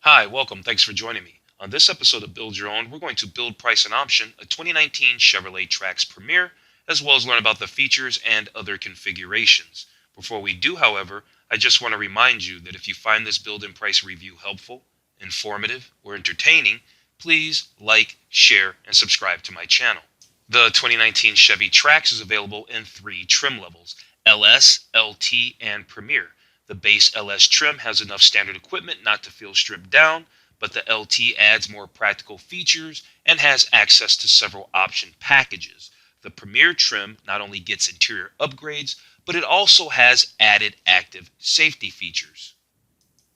Hi, welcome. Thanks for joining me. On this episode of Build Your Own, we're going to build, price, and option a 2019 Chevrolet Trax Premier, as well as learn about the features and other configurations. Before we do, however, I just want to remind you that if you find this build and price review helpful, informative, or entertaining, please like, share, and subscribe to my channel. The 2019 Chevy Trax is available in 3 trim levels: LS, LT, and Premier. The base LS trim has enough standard equipment not to feel stripped down, but the LT adds more practical features and has access to several option packages. The Premier trim not only gets interior upgrades, but it also has added active safety features.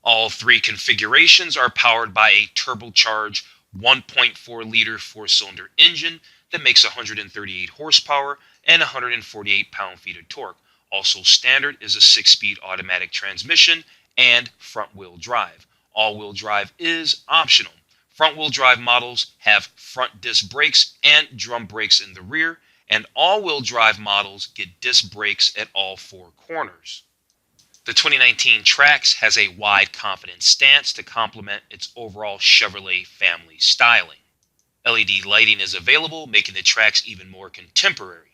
All 3 configurations are powered by a turbocharged 1.4-liter 4-cylinder engine that makes 138 horsepower and 148 pound-feet of torque. Also standard is a 6-speed automatic transmission and front-wheel drive. All-wheel drive is optional. Front-wheel drive models have front disc brakes and drum brakes in the rear, and all-wheel drive models get disc brakes at all 4 corners. The 2019 Trax has a wide, confident stance to complement its overall Chevrolet family styling. LED lighting is available, making the Trax even more contemporary.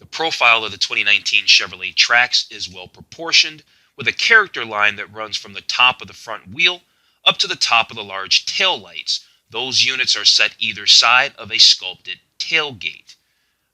The profile of the 2019 Chevrolet Trax is well proportioned, with a character line that runs from the top of the front wheel up to the top of the large taillights. Those units are set either side of a sculpted tailgate.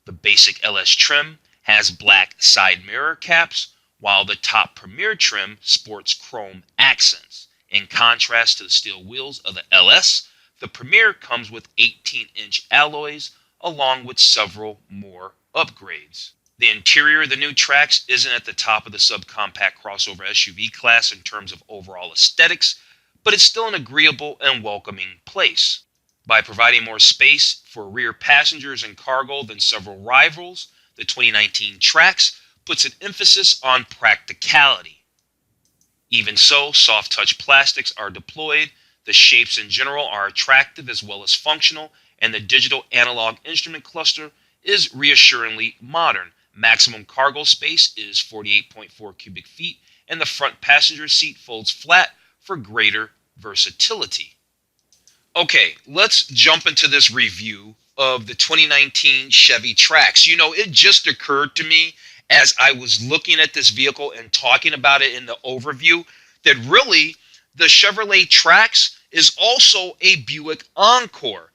The basic LS trim has black side mirror caps, while the top Premier trim sports chrome accents. In contrast to the steel wheels of the LS, the Premier comes with 18-inch alloys along with several more upgrades. The interior of the new Trax isn't at the top of the subcompact crossover SUV class in terms of overall aesthetics, but it's still an agreeable and welcoming place. By providing more space for rear passengers and cargo than several rivals, the 2019 Trax puts an emphasis on practicality. Even so, soft-touch plastics are deployed, the shapes in general are attractive as well as functional, and the digital analog instrument cluster is reassuringly modern. Maximum cargo space is 48.4 cubic feet, and the front passenger seat folds flat for greater versatility. Okay, let's jump into this review of the 2019 Chevy Trax. You know, it just occurred to me as I was looking at this vehicle and talking about it in the overview that really the Chevrolet Trax is also a Buick Encore.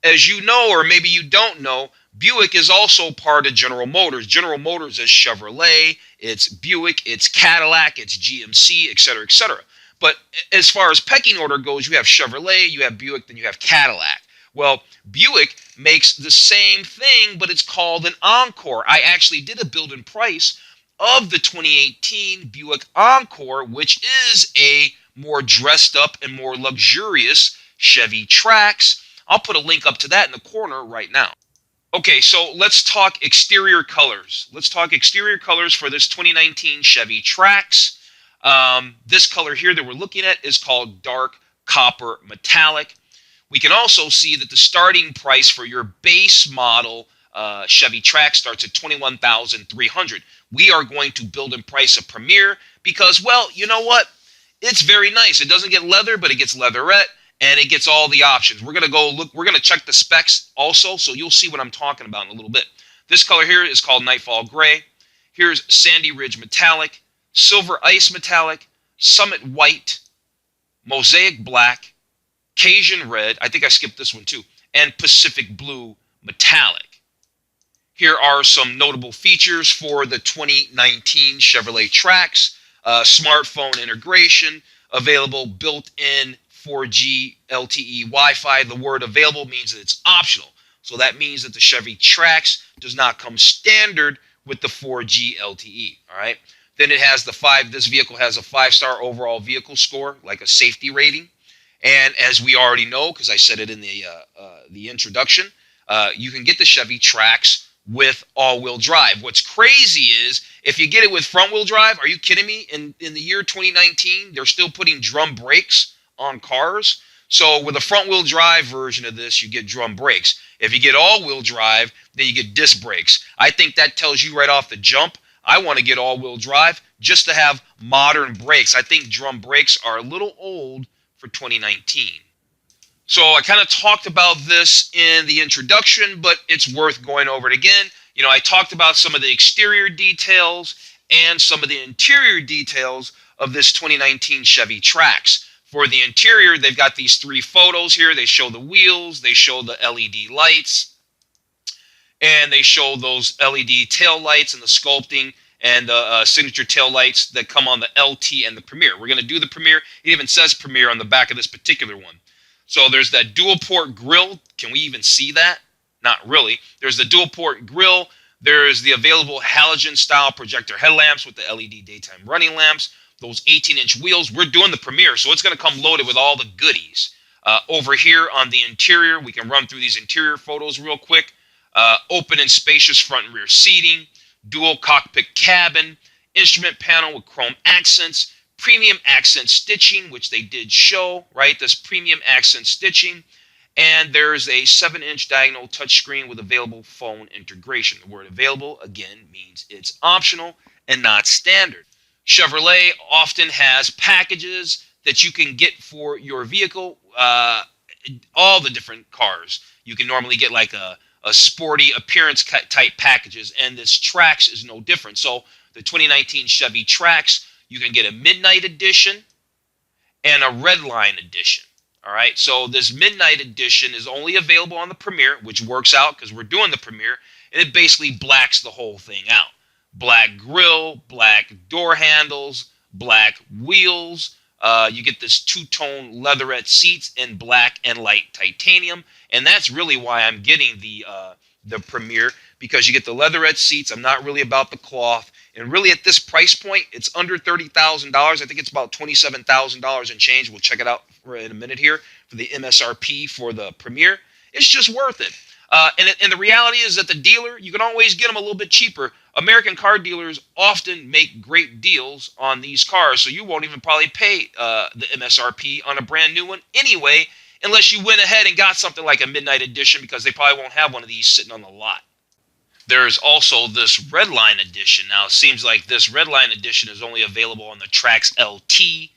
As you know, or maybe you don't know, Buick is also part of General Motors. General Motors is Chevrolet, it's Buick, it's Cadillac, it's GMC, etc., etc. But as far as pecking order goes, you have Chevrolet, you have Buick, then you have Cadillac. Well, Buick makes the same thing, but it's called an Encore. I actually did a build and price of the 2018 Buick Encore, which is a more dressed up and more luxurious Chevy Trax. I'll put a link up to that in the corner right now. Okay, so let's talk exterior colors. Let's talk exterior colors for this 2019 Chevy Trax. This color here that we're looking at is called dark copper metallic. We can also see that the starting price for your base model Chevy Trax starts at $21,300. We are going to build and price a Premier because, well, you know what? It's very nice. It doesn't get leather, but it gets leatherette, and it gets all the options. We're going to go look. We're going to check the specs also, so you'll see what I'm talking about in a little bit. This color here is called Nightfall Gray. Here's Sandy Ridge Metallic, Silver Ice Metallic, Summit White, Mosaic Black, Cajun Red, I think I skipped this one too, and Pacific Blue Metallic. Here are some notable features for the 2019 Chevrolet Trax. Smartphone integration, available built-in 4G LTE Wi-Fi. The word available means that it's optional. So that means that the Chevy Trax does not come standard with the 4G LTE. All right. Then it has this vehicle has a 5-star overall vehicle score, like a safety rating. And as we already know, because I said it in the introduction, you can get the Chevy Trax with all-wheel drive. What's crazy is if you get it with front-wheel drive, are you kidding me? In the year 2019, they're still putting drum brakes on cars. So with a front-wheel drive version of this, you get drum brakes. If you get all-wheel drive, then you get disc brakes. I think that tells you right off the jump, I want to get all-wheel drive just to have modern brakes. I think drum brakes are a little old for 2019. So I kind of talked about this in the introduction, but it's worth going over it again. You know, I talked about some of the exterior details and some of the interior details of this 2019 Chevy Trax. For the interior, they've got these 3 photos here. They show the wheels, they show the LED lights, and they show those LED tail lights and the sculpting and the signature tail lights that come on the LT and the Premier. We're going to do the Premier. It even says Premier on the back of this particular one. So there's that dual port grille. Can we even see that? Not really. There's the dual port grille. There's the available halogen style projector headlamps with the LED daytime running lamps. Those 18-inch wheels. We're doing the Premier, so it's going to come loaded with all the goodies. Over here on the interior, we can run through these interior photos real quick. Open and spacious front and rear seating, dual cockpit cabin, instrument panel with chrome accents, premium accent stitching, which they did show, right? This premium accent stitching. And there's a 7-inch diagonal touchscreen with available phone integration. The word available, again, means it's optional and not standard. Chevrolet often has packages that you can get for your vehicle, all the different cars. You can normally get like a sporty appearance type packages, and this Trax is no different. So the 2019 Chevy Trax, you can get a Midnight Edition and a Redline Edition. All right, so this Midnight Edition is only available on the Premier, which works out because we're doing the Premier, and it basically blacks the whole thing out. Black grille, black door handles, black wheels. You get this 2-tone leatherette seats in black and light titanium, and that's really why I'm getting the Premier, because you get the leatherette seats. I'm not really about the cloth, and really at this price point, it's under $30,000. I think it's about $27,000 and change. We'll check it out in a minute here for the MSRP for the Premier. It's just worth it. And the reality is that the dealer, you can always get them a little bit cheaper. American car dealers often make great deals on these cars, so you won't even probably pay the MSRP on a brand new one anyway, unless you went ahead and got something like a Midnight Edition, because they probably won't have one of these sitting on the lot. There's also this Redline Edition. Now, it seems like this Redline Edition is only available on the Trax LT,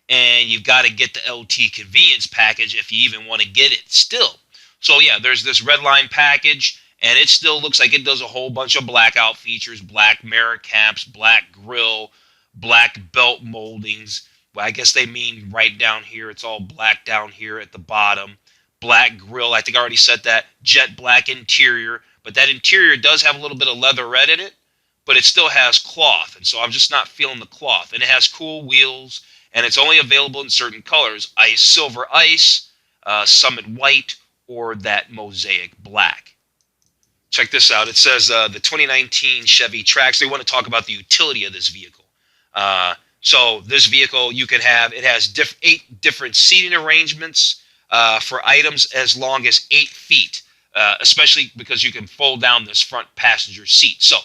and you've got to get the LT convenience package if you even want to get it still. So yeah, there's this Redline package, and it still looks like it does a whole bunch of blackout features, black mirror caps, black grille, black belt moldings. Well, I guess they mean right down here. It's all black down here at the bottom. Black grille, I think I already said that. Jet black interior, but that interior does have a little bit of leatherette in it, but it still has cloth, and so I'm just not feeling the cloth. And it has cool wheels, and it's only available in certain colors: ice, silver ice, summit white, or that mosaic black. Check this out. It says the 2019 Chevy Trax. They want to talk about the utility of this vehicle. So this vehicle, you can have, it has 8 different seating arrangements for items as long as 8 feet, especially because you can fold down this front passenger seat. So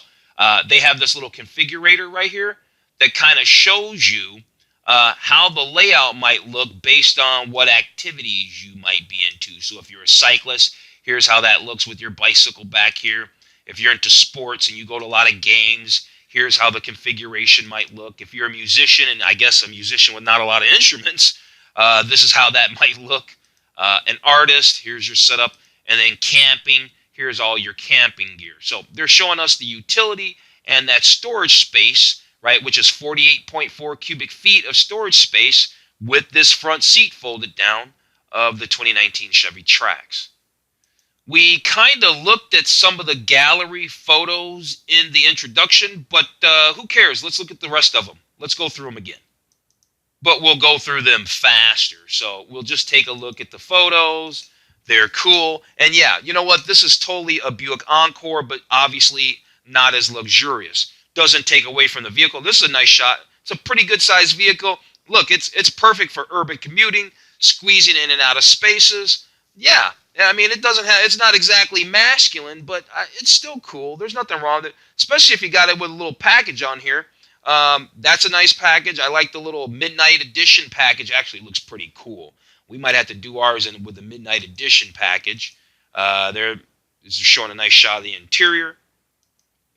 they have this little configurator right here that kind of shows you how the layout might look based on what activities you might be into. So if you're a cyclist, here's how that looks with your bicycle back here. If you're into sports and you go to a lot of games, here's how the configuration might look. If you're a musician, and I guess a musician with not a lot of instruments, this is how that might look. An artist, here's your setup. And then camping, here's all your camping gear. So they're showing us the utility and that storage space, right, which is 48.4 cubic feet of storage space with this front seat folded down of the 2019 Chevy Trax. We kind of looked at some of the gallery photos in the introduction, but who cares? Let's look at the rest of them. Let's go through them again. But we'll go through them faster. So we'll just take a look at the photos. They're cool. And yeah, you know what? This is totally a Buick Encore, but obviously not as luxurious. Doesn't take away from the vehicle. This is a nice shot. It's a pretty good sized vehicle. Look, it's perfect for urban commuting, squeezing in and out of spaces. Yeah, I mean, it's not exactly masculine, but it's still cool. There's nothing wrong with it, especially if you got it with a little package on here. That's a nice package. I like the little Midnight Edition package. Actually, looks pretty cool. We might have to do ours with the Midnight Edition package. This is showing a nice shot of the interior.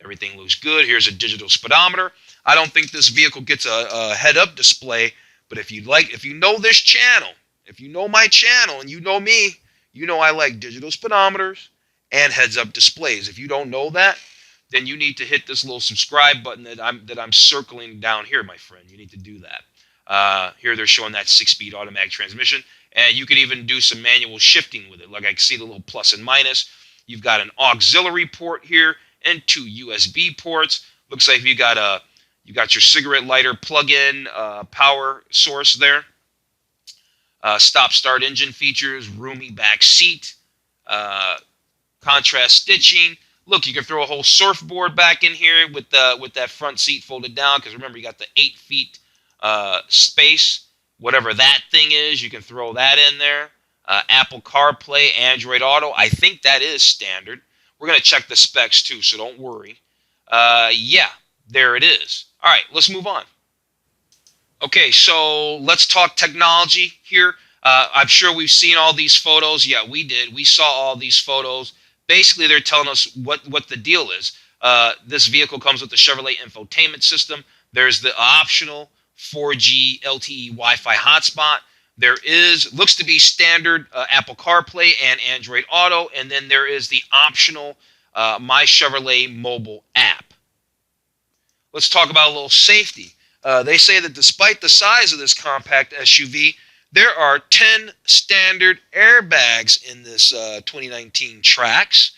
Everything looks good. Here's a digital speedometer. I don't think this vehicle gets a head-up display, but if you know this channel If you know my channel and you know me, you know I like digital speedometers and heads-up displays. If you don't know that, then you need to hit this little subscribe button that I'm circling down here, my friend. You need to do that. Here they're showing that 6-speed automatic transmission, and you can even do some manual shifting with it. Like I can see the little plus and minus. You've got an auxiliary port here and 2 USB ports. Looks like you got your cigarette lighter plug-in power source there. Stop-start engine features, roomy back seat, contrast stitching. Look, you can throw a whole surfboard back in here with that front seat folded down, because remember, you got the 8 feet space. Whatever that thing is, you can throw that in there. Apple CarPlay, Android Auto. I think that is standard. We're going to check the specs too, so don't worry. Yeah, there it is. All right, let's move on. Okay, so let's talk technology here. I'm sure we've seen all these photos. Yeah, we did. We saw all these photos. Basically, they're telling us what the deal is. This vehicle comes with the Chevrolet infotainment system. There's the optional 4G LTE Wi-Fi hotspot. There looks to be standard Apple CarPlay and Android Auto, and then there is the optional My Chevrolet mobile app. Let's talk about a little safety. They say that despite the size of this compact SUV, there are 10 standard airbags in this 2019 Trax.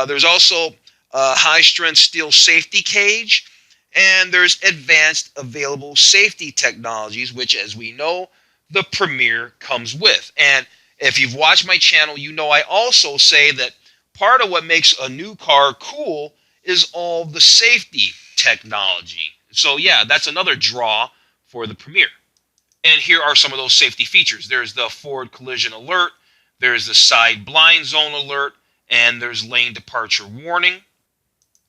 There's also a high-strength steel safety cage, and there's advanced available safety technologies, which, as we know, the Premier comes with. And if you've watched my channel, you know I also say that part of what makes a new car cool is all the safety technology. So yeah, that's another draw for the Premier. And here are some of those safety features. There's the forward collision alert, there's the side blind zone alert, and there's lane departure warning.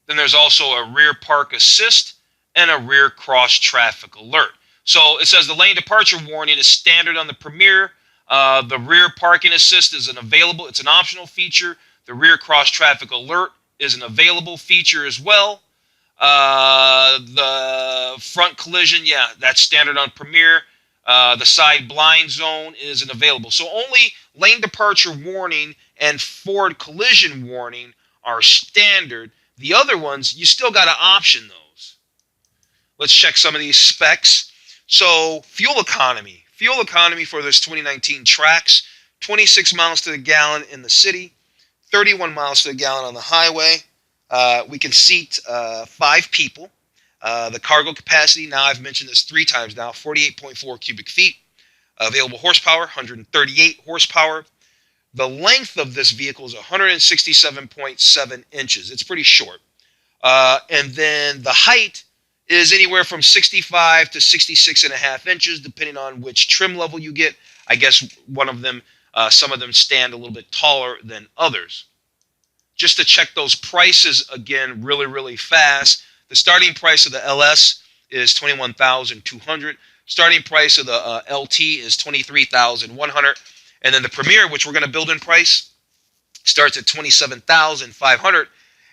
Then there's also a rear park assist and a rear cross traffic alert. So it says the lane departure warning is standard on the Premier. The rear parking assist is it's an optional feature. The rear cross traffic alert is an available feature as well. The front collision, yeah, that's standard on Premier. The side blind zone isn't available. So only lane departure warning and forward collision warning are standard. The other ones, you still got to option those. Let's check some of these specs. So fuel economy. Fuel economy for this 2019 Trax, 26 miles to the gallon in the city, 31 miles to the gallon on the highway. We can seat 5 people. The cargo capacity, now I've mentioned this 3 times now, 48.4 cubic feet. Available horsepower, 138 horsepower. The length of this vehicle is 167.7 inches. It's pretty short. And then the height is anywhere from 65 to 66 and a half inches, depending on which trim level you get. I guess some of them stand a little bit taller than others. Just to check those prices again really, really fast. The starting price of the LS is $21,200. Starting price of the LT is $23,100. And then the Premier, which we're going to build in price, starts at $27,500.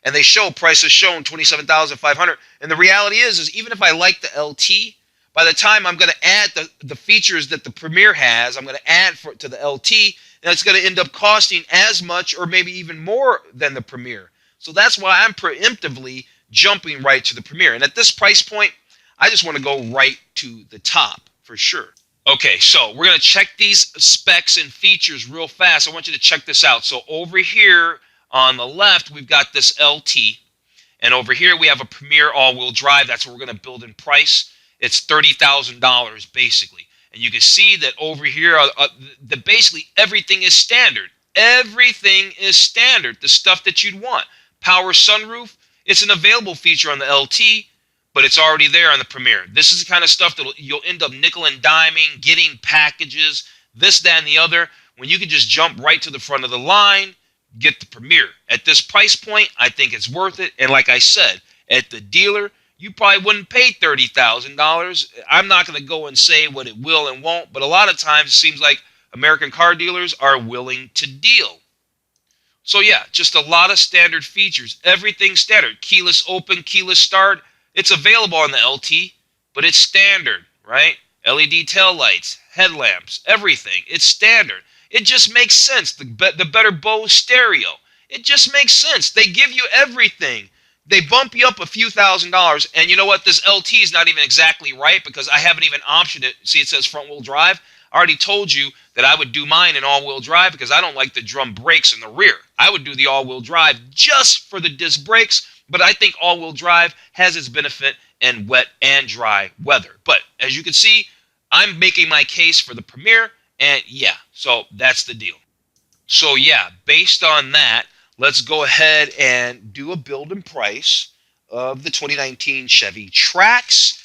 And they show prices shown $27,500. And the reality is even if I like the LT, by the time I'm going to add the features that the Premier has, I'm going to add to the LT, and it's going to end up costing as much or maybe even more than the Premier. So that's why I'm preemptively jumping right to the Premier. And at this price point, I just want to go right to the top for sure. Okay, so we're going to check these specs and features real fast. I want you to check this out. So over here on the left, we've got this LT. And over here, we have a Premier all-wheel drive. That's what we're going to build in price. It's $30,000 basically. And you can see that over here, that basically everything is standard. Everything is standard, the stuff that you'd want. Power sunroof, it's an available feature on the LT, but it's already there on the Premier. This is the kind of stuff that you'll end up nickel and diming, getting packages, this, that, and the other, when you can just jump right to the front of the line, get the Premier. At this price point, I think it's worth it. And like I said, at the dealer, you probably wouldn't pay $30,000. I'm not going to go and say what it will and won't, but a lot of times it seems like American car dealers are willing to deal. So yeah, just a lot of standard features. Everything standard. Keyless open, keyless start. It's available on the LT, but it's standard, right? LED taillights, headlamps, everything. It's standard. It just makes sense. The better Bose stereo. It just makes sense. They give you everything. They bump you up a few $1,000s, and you know what? This LT is not even exactly right because I haven't even optioned it. See, it says front-wheel drive. I already told you that I would do mine in all-wheel drive because I don't like the drum brakes in the rear. I would do the all-wheel drive just for the disc brakes, but I think all-wheel drive has its benefit in wet and dry weather. But as you can see, I'm making my case for the Premier, and yeah, so that's the deal. So yeah, based on that, let's go ahead and do a build and price of the 2019 Chevy Trax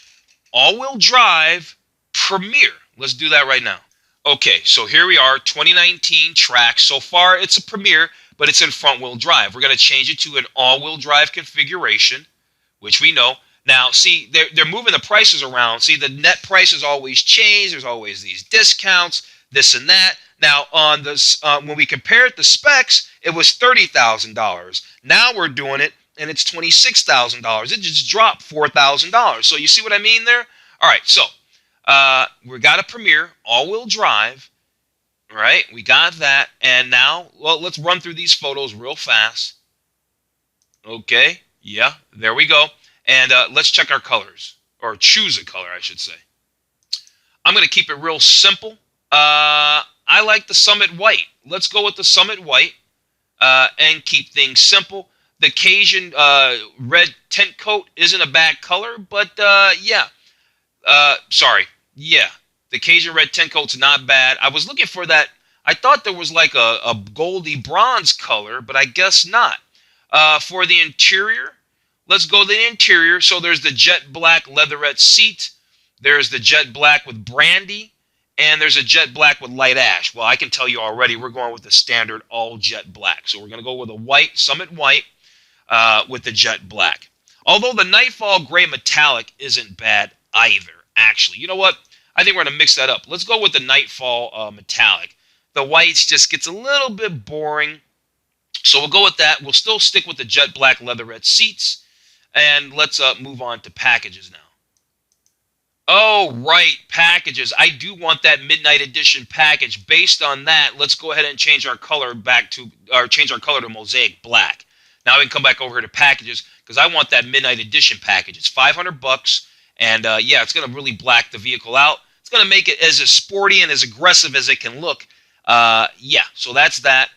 all-wheel drive Premier. Let's do that right now. Okay, so here we are, 2019 Trax. So far, it's a Premier, but it's in front-wheel drive. We're going to change it to an all-wheel drive configuration, which we know. Now, see, they're moving the prices around. See, the net prices always change. There's always these discounts, this and that. Now, on this, when we compared the specs, it was $30,000. Now we're doing it, and it's $26,000. It just dropped $4,000. So you see what I mean there? All right, so we got a Premier, all-wheel drive, right? We got that, and now, well, let's run through these photos real fast. Okay, yeah, there we go. And let's check our colors, or choose a color, I should say. I'm going to keep it real simple. I like the Summit White. Let's go with the Summit White and keep things simple. The Cajun red tint coat isn't a bad color, but yeah. Sorry. Yeah, the Cajun red tint coat's not bad. I was looking for that. I thought there was like a goldy bronze color, but I guess not. For the interior, let's go to the interior. So there's the jet black leatherette seat. There's the jet black with brandy. And there's a jet black with light ash. Well, I can tell you already, we're going with the standard all jet black. So we're going to go with a white, Summit White, with the jet black. Although the Nightfall Gray Metallic isn't bad either, actually. You know what? I think we're going to mix that up. Let's go with the Nightfall Metallic. The whites just gets a little bit boring. So we'll go with that. We'll still stick with the jet black leatherette seats. And let's move on to packages now. Oh, right, packages. I do want that Midnight Edition package. Based on that, let's go ahead and change our color to Mosaic Black. Now we can come back over here to packages because I want that Midnight Edition package. It's $500, and yeah, it's going to really black the vehicle out. It's going to make it as sporty and as aggressive as it can look. Yeah, so that's that.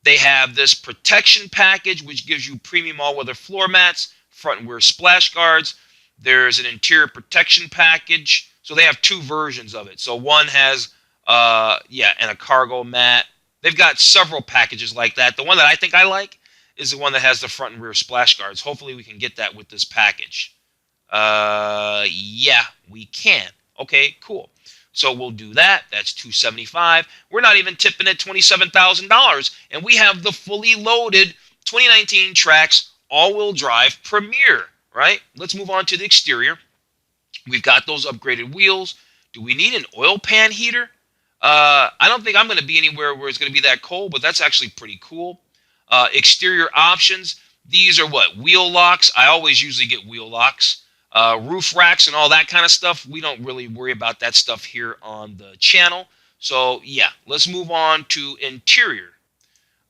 They have this protection package, which gives you premium all-weather floor mats, front and rear splash guards. There's an interior protection package. So they have two versions of it. So one has, yeah, and a cargo mat. They've got several packages like that. The one that I think I like is the one that has the front and rear splash guards. Hopefully we can get that with this package. Yeah, we can. Okay, cool. So we'll do that. That's $275. We're not even tipping at $27,000. And we have the fully loaded 2019 Trax all-wheel drive Premier. Right? Let's move on to the exterior. We've got those upgraded wheels. Do we need an oil pan heater? I don't think I'm going to be anywhere where it's going to be that cold, but that's actually pretty cool. Exterior options. These are what? Wheel locks. I always usually get wheel locks. Roof racks and all that kind of stuff. We don't really worry about that stuff here on the channel. So, yeah, let's move on to interior.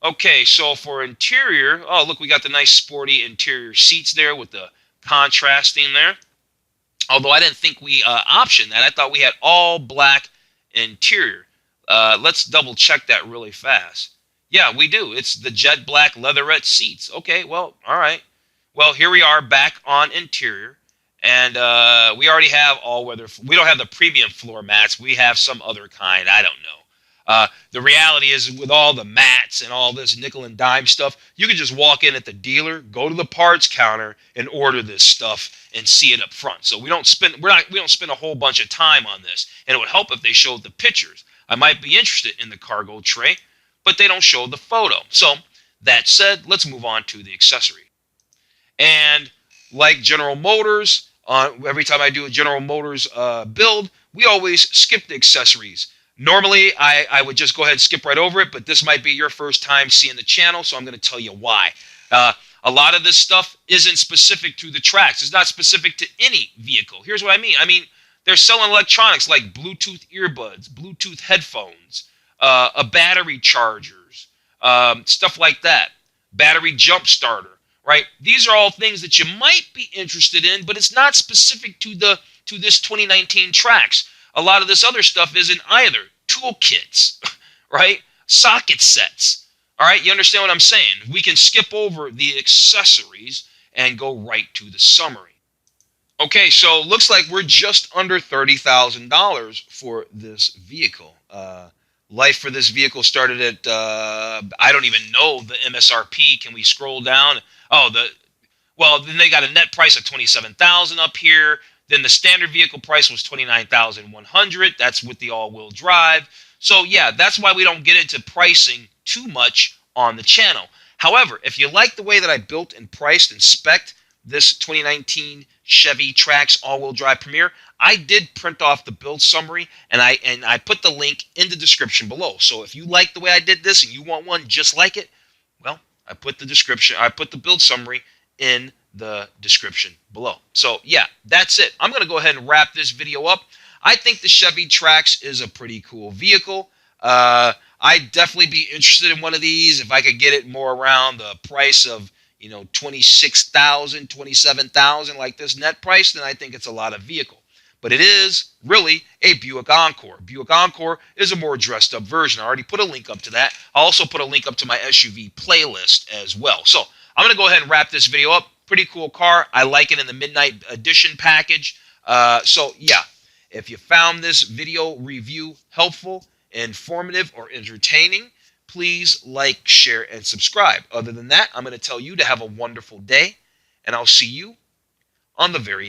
Okay, so for interior, oh, look, we got the nice sporty interior seats there with the contrasting there. Although I didn't think we optioned that. I thought we had all black interior. Let's double check that really fast. Yeah, we do. It's the jet black leatherette seats. Okay, well, all right. Well, here we are back on interior. And we already have all-weather. We don't have the premium floor mats. We have some other kind. I don't know. The reality is with all the mats and all this nickel and dime stuff, you can just walk in at the dealer, go to the parts counter, and order this stuff and see it up front. So we don't spend a whole bunch of time on this. And it would help if they showed the pictures. I might be interested in the cargo tray, but they don't show the photo. So that said, let's move on to the accessory. And like General Motors, every time I do a General Motors build, we always skip the accessories. Normally, I would just go ahead and skip right over it, but this might be your first time seeing the channel, so I'm going to tell you why. A lot of this stuff isn't specific to the Trax. It's not specific to any vehicle. Here's what I mean. I mean, They're selling electronics like Bluetooth earbuds, Bluetooth headphones, a battery chargers, stuff like that. Battery jump starter, right? These are all things that you might be interested in, but it's not specific to this 2019 Trax. A lot of this other stuff isn't either. Toolkits, right? Socket sets. All right, you understand what I'm saying? We can skip over the accessories and go right to the summary. Okay, so looks like we're just under $30,000 for this vehicle. Life for this vehicle started at, I don't even know the MSRP. Can we scroll down? Oh, then they got a net price of $27,000 up here. Then the standard vehicle price was $29,100. That's with the all-wheel drive. So yeah, that's why we don't get into pricing too much on the channel. However, if you like the way that I built and priced and spec'd this 2019 Chevy Trax all-wheel drive Premier, I did print off the build summary, and I put the link in the description below. So if you like the way I did this and you want one just like it, well, I put the build summary in the description below. So yeah, that's it. I'm going to go ahead and wrap this video up. I think the Chevy Trax is a pretty cool vehicle. I'd definitely be interested in one of these if I could get it more around the price of, you know, $26,000, $27,000 like this net price. Then I think it's a lot of vehicle. But it is really a Buick Encore. Buick Encore is a more dressed up version. I already put a link up to that. I'll also put a link up to my SUV playlist as well. So I'm going to go ahead and wrap this video up. Pretty cool car. I like it in the Midnight Edition package. So yeah, if you found this video review helpful, informative, or entertaining, please like, share, and subscribe. Other than that, I'm going to tell you to have a wonderful day, and I'll see you on the very